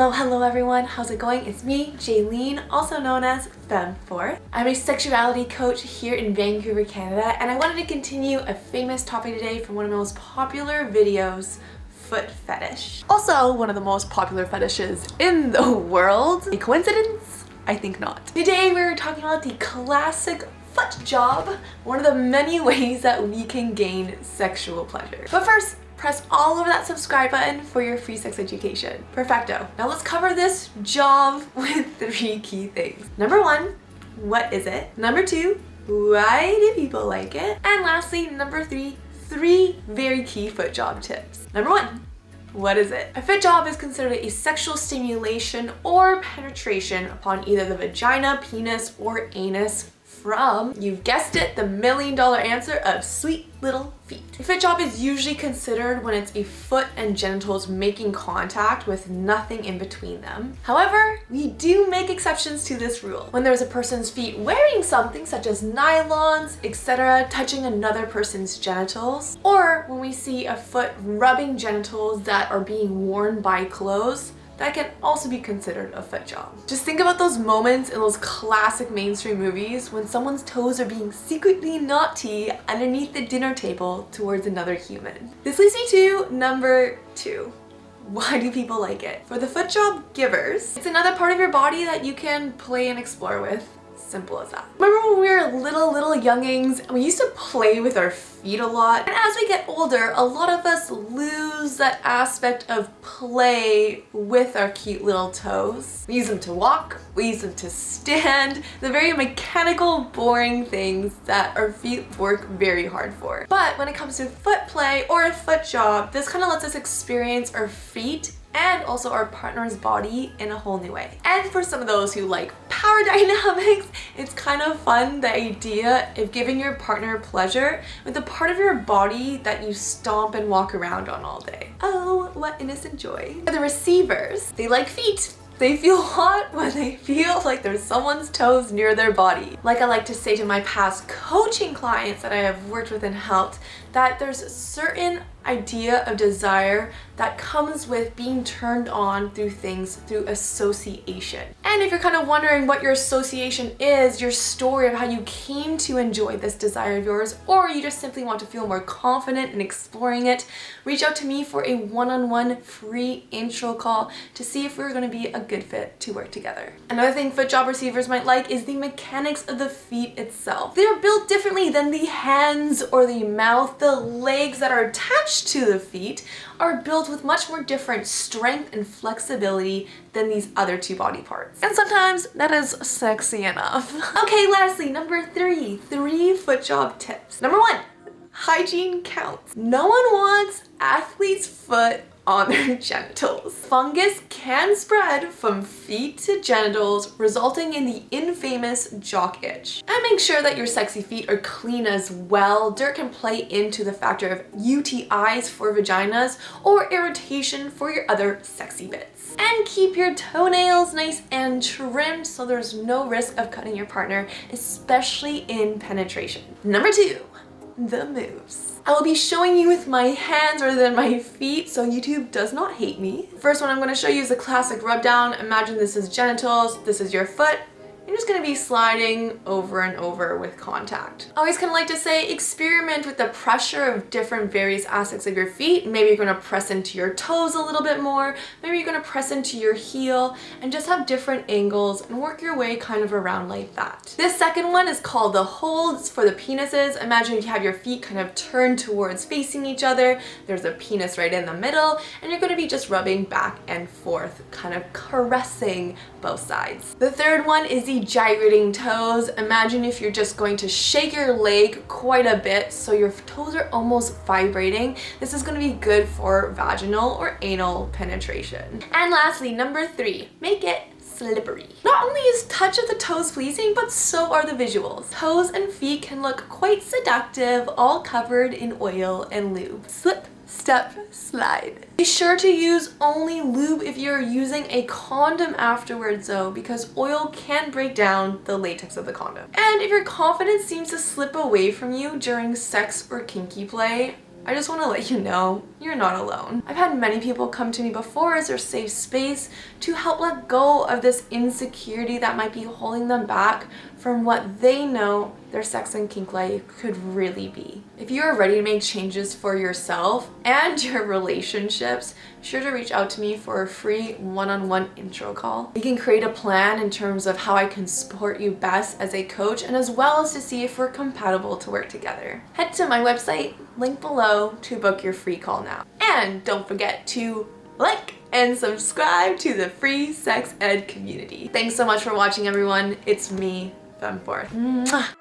Hello everyone, how's it going? It's me, Jaylene, also known as FemmeForth. I'm a sexuality coach here in Vancouver, Canada, and I wanted to continue a famous topic today from one of the most popular videos, foot fetish. Also, one of the most popular fetishes in the world. A coincidence? I think not. Today we're talking about the classic foot job, one of the many ways that we can gain sexual pleasure. But first, press all over that subscribe button for your free sex education. Perfecto. Now let's cover this job with 3 key things. Number 1, what is it? Number 2, why do people like it? And lastly, number 3, 3 very key foot job tips. Number 1, what is it? A foot job is considered a sexual stimulation or penetration upon either the vagina, penis, or anus from, you guessed it, the $1 million answer of sweet little feet. A foot job is usually considered when it's a foot and genitals making contact with nothing in between them. However, we do make exceptions to this rule. When there's a person's feet wearing something such as nylons, etc., touching another person's genitals, or when we see a foot rubbing genitals that are being worn by clothes, that can also be considered a foot job. Just think about those moments in those classic mainstream movies when someone's toes are being secretly naughty underneath the dinner table towards another human. This leads me to number 2. Why do people like it? For the foot job givers, it's another part of your body that you can play and explore with. Simple as that. Remember when we were little youngings and we used to play with our feet a lot? And as we get older, a lot of us lose that aspect of play with our cute little toes. We use them to walk, we use them to stand, the very mechanical, boring things that our feet work very hard for. But when it comes to foot play or a foot job, this kind of lets us experience our feet and also our partner's body in a whole new way. And for some of those who like power dynamics, it's kind of fun, the idea of giving your partner pleasure with a part of your body that you stomp and walk around on all day. Oh, what innocent joy. For the receivers, they like feet. They feel hot when they feel like there's someone's toes near their body. Like I like to say to my past coaching clients that I have worked with and helped, that there's a certain idea of desire that comes with being turned on through things through association. And if you're kind of wondering what your association is, your story of how you came to enjoy this desire of yours, or you just simply want to feel more confident in exploring it, reach out to me for a one-on-one free intro call to see if we're going to be a good fit to work together. Another thing foot job receivers might like is the mechanics of the feet itself. They are built differently than the hands or the mouth. The legs that are attached to the feet are built with much more different strength and flexibility than these other 2 body parts. And sometimes that is sexy enough. Okay, lastly, number 3, 3 foot job tips. Number 1, hygiene counts. No one wants athlete's foot on their genitals. Fungus can spread from feet to genitals, resulting in the infamous jock itch. And make sure that your sexy feet are clean as well. Dirt can play into the factor of UTIs for vaginas or irritation for your other sexy bits. And keep your toenails nice and trimmed so there's no risk of cutting your partner, especially in penetration. Number 2, the moves. I will be showing you with my hands rather than my feet, so YouTube does not hate me. First one I'm going to show you is a classic rub down. Imagine this is genitals, this is your foot. You're just going to be sliding over and over with contact. I always kind of like to say experiment with the pressure of different various aspects of your feet. Maybe you're going to press into your toes a little bit more. Maybe you're going to press into your heel and just have different angles and work your way kind of around like that. This second one is called the holds for the penises. Imagine if you have your feet kind of turned towards facing each other. There's a penis right in the middle and you're going to be just rubbing back and forth, kind of caressing both sides. The third one is the gyrating toes. Imagine if you're just going to shake your leg quite a bit so your toes are almost vibrating. This is going to be good for vaginal or anal penetration. And lastly, number 3, make it slippery. Not only is touch of the toes pleasing, but so are the visuals. Toes and feet can look quite seductive, all covered in oil and lube. Slip, step, slide. Be sure to use only lube if you're using a condom afterwards though, because oil can break down the latex of the condom. And if your confidence seems to slip away from you during sex or kinky play, I just want to let you know you're not alone. I've had many people come to me before as their safe space to help let go of this insecurity that might be holding them back from what they know their sex and kink life could really be. If you are ready to make changes for yourself and your relationships, be sure to reach out to me for a free one-on-one intro call. We can create a plan in terms of how I can support you best as a coach, and as well as to see if we're compatible to work together. Head to my website, link below, to book your free call now. And don't forget to like and subscribe to the free sex ed community. Thanks so much for watching, everyone. It's me, FemmeForth. Mwah.